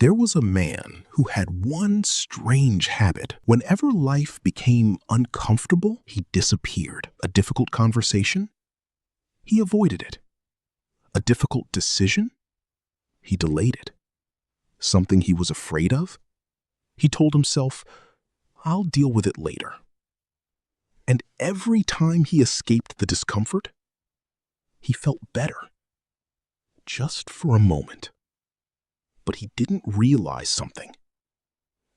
There was a man who had one strange habit. Whenever life became uncomfortable, he disappeared. A difficult conversation? He avoided it. A difficult decision? He delayed it. Something he was afraid of? He told himself, I'll deal with it later. And every time he escaped the discomfort, he felt better. Just for a moment. But he didn't realize something.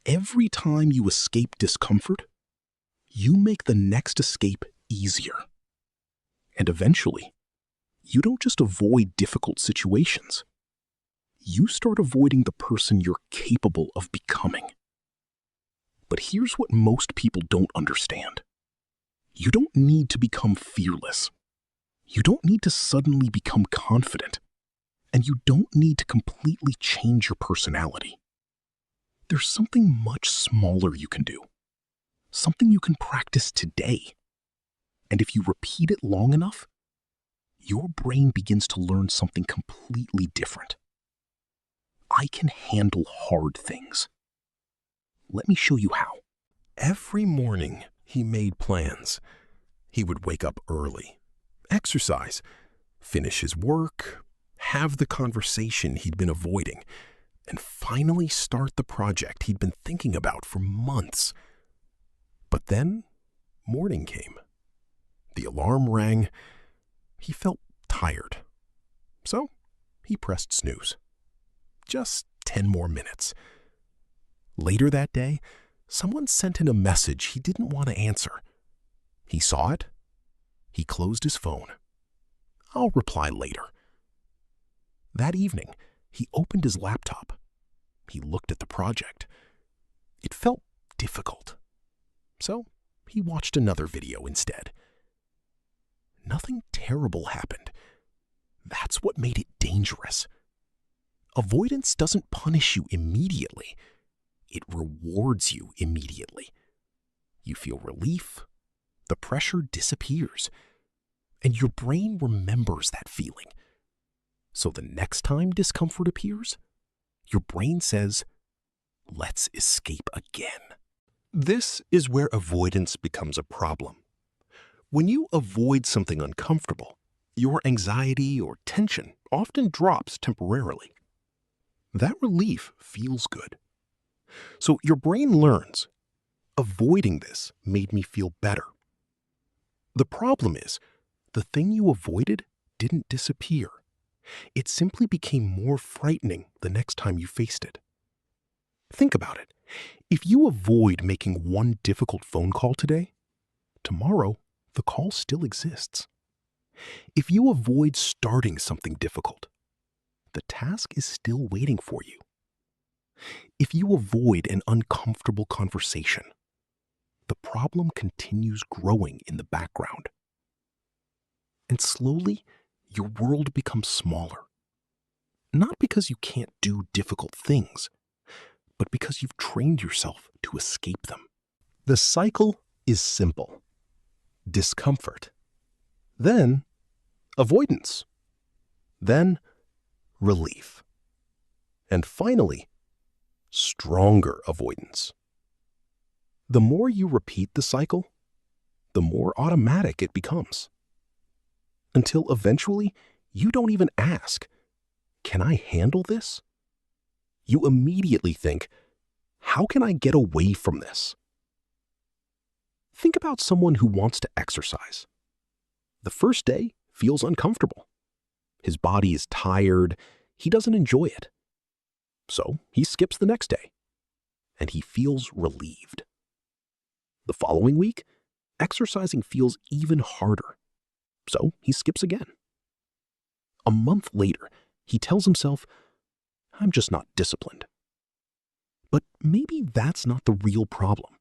Every time you escape discomfort, you make the next escape easier. And eventually, you don't just avoid difficult situations. You start avoiding the person you're capable of becoming. But here's what most people don't understand. You don't need to become fearless. You don't need to suddenly become confident. And you don't need to completely change your personality. There's something much smaller you can do. Something you can practice today. And if you repeat it long enough, your brain begins to learn something completely different. I can handle hard things. Let me show you how. Every morning, he made plans. He would wake up early, exercise, finish his work, have the conversation he'd been avoiding, and finally start the project he'd been thinking about for months. But then, morning came. The alarm rang. He felt tired. So, he pressed snooze. Just 10 more minutes. Later that day, someone sent in a message he didn't want to answer. He saw it. He closed his phone. I'll reply later. That evening, he opened his laptop. He looked at the project. It felt difficult. So he watched another video instead. Nothing terrible happened. That's what made it dangerous. Avoidance doesn't punish you immediately. It rewards you immediately. You feel relief. The pressure disappears. And your brain remembers that feeling. So the next time discomfort appears, your brain says, let's escape again. This is where avoidance becomes a problem. When you avoid something uncomfortable, your anxiety or tension often drops temporarily. That relief feels good. So your brain learns, avoiding this made me feel better. The problem is, the thing you avoided didn't disappear. It simply became more frightening the next time you faced it. Think about it. If you avoid making one difficult phone call today, tomorrow the call still exists. If you avoid starting something difficult, the task is still waiting for you. If you avoid an uncomfortable conversation, the problem continues growing in the background. And slowly, your world becomes smaller. Not because you can't do difficult things, but because you've trained yourself to escape them. The cycle is simple. Discomfort. Then, avoidance. Then, relief. And finally, stronger avoidance. The more you repeat the cycle, the more automatic it becomes. Until eventually, you don't even ask, can I handle this? You immediately think, how can I get away from this? Think about someone who wants to exercise. The first day feels uncomfortable. His body is tired. He doesn't enjoy it. So he skips the next day, and he feels relieved. The following week, exercising feels even harder. So he skips again. A month later, he tells himself, I'm just not disciplined. But maybe that's not the real problem.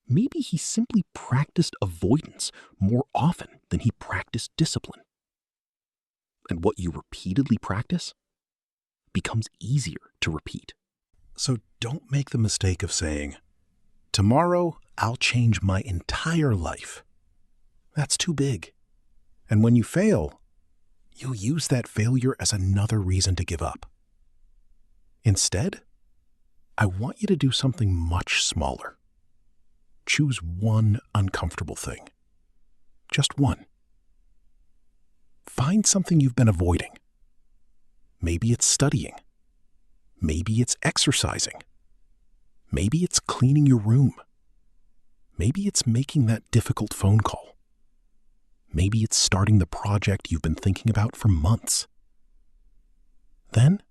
Maybe he simply practiced avoidance more often than he practiced discipline. And what you repeatedly practice becomes easier to repeat. So don't make the mistake of saying, tomorrow I'll change my entire life. That's too big. And when you fail, you'll use that failure as another reason to give up. Instead, I want you to do something much smaller. Choose one uncomfortable thing. Just one. Find something you've been avoiding. Maybe it's studying. Maybe it's exercising. Maybe it's cleaning your room. Maybe it's making that difficult phone call. Maybe it's starting the project you've been thinking about for months. Then,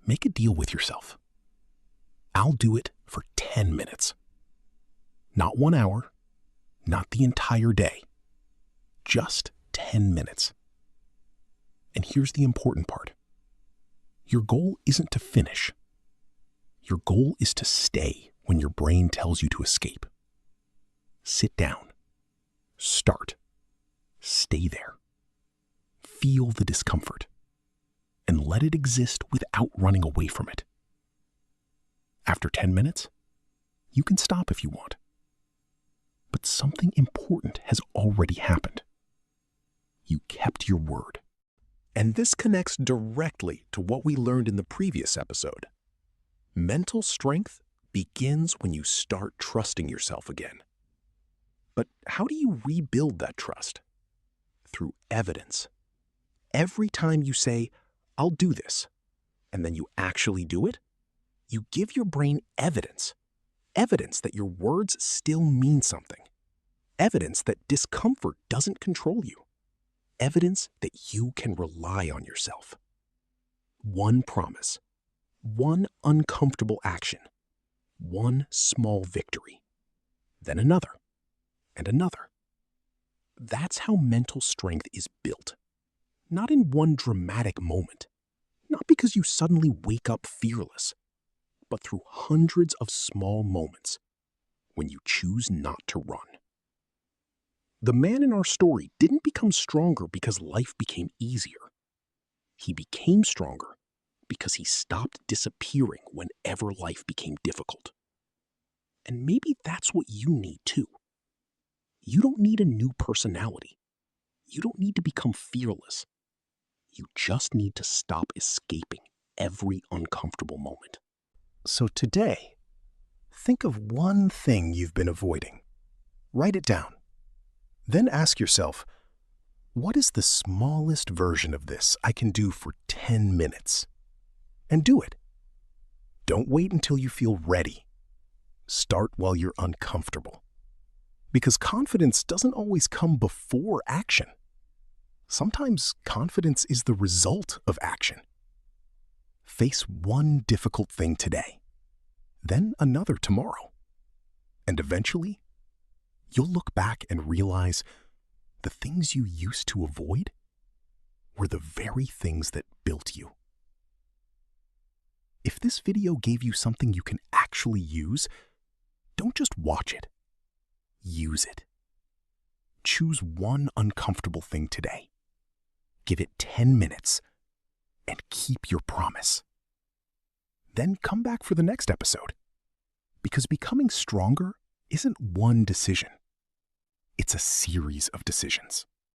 make a deal with yourself. I'll do it for 10 minutes. Not 1 hour, not the entire day. Just 10 minutes. And here's the important part. Your goal isn't to finish. Your goal is to stay when your brain tells you to escape. Sit down. Start. Stay there. Feel the discomfort. And let it exist without running away from it. After 10 minutes, you can stop if you want. But something important has already happened. You kept your word. And this connects directly to what we learned in the previous episode. Mental strength begins when you start trusting yourself again. But how do you rebuild that trust? Through evidence. Every time you say, "I'll do this," and then you actually do it, you give your brain evidence. Evidence that your words still mean something. Evidence that discomfort doesn't control you. Evidence that you can rely on yourself. One promise. One uncomfortable action. One small victory. Then another. And another. That's how mental strength is built. Not in one dramatic moment. Not because you suddenly wake up fearless. But through hundreds of small moments when you choose not to run. The man in our story didn't become stronger because life became easier. He became stronger because he stopped disappearing whenever life became difficult. And maybe that's what you need too. You don't need a new personality. You don't need to become fearless. You just need to stop escaping every uncomfortable moment. So today, think of one thing you've been avoiding. Write it down. Then ask yourself, what is the smallest version of this I can do for 10 minutes? And do it. Don't wait until you feel ready. Start while you're uncomfortable. Because confidence doesn't always come before action. Sometimes confidence is the result of action. Face one difficult thing today, then another tomorrow. And eventually, you'll look back and realize the things you used to avoid were the very things that built you. If this video gave you something you can actually use, don't just watch it. Use it. Choose one uncomfortable thing today. Give it 10 minutes and keep your promise. Then come back for the next episode. Because becoming stronger isn't one decision. It's a series of decisions.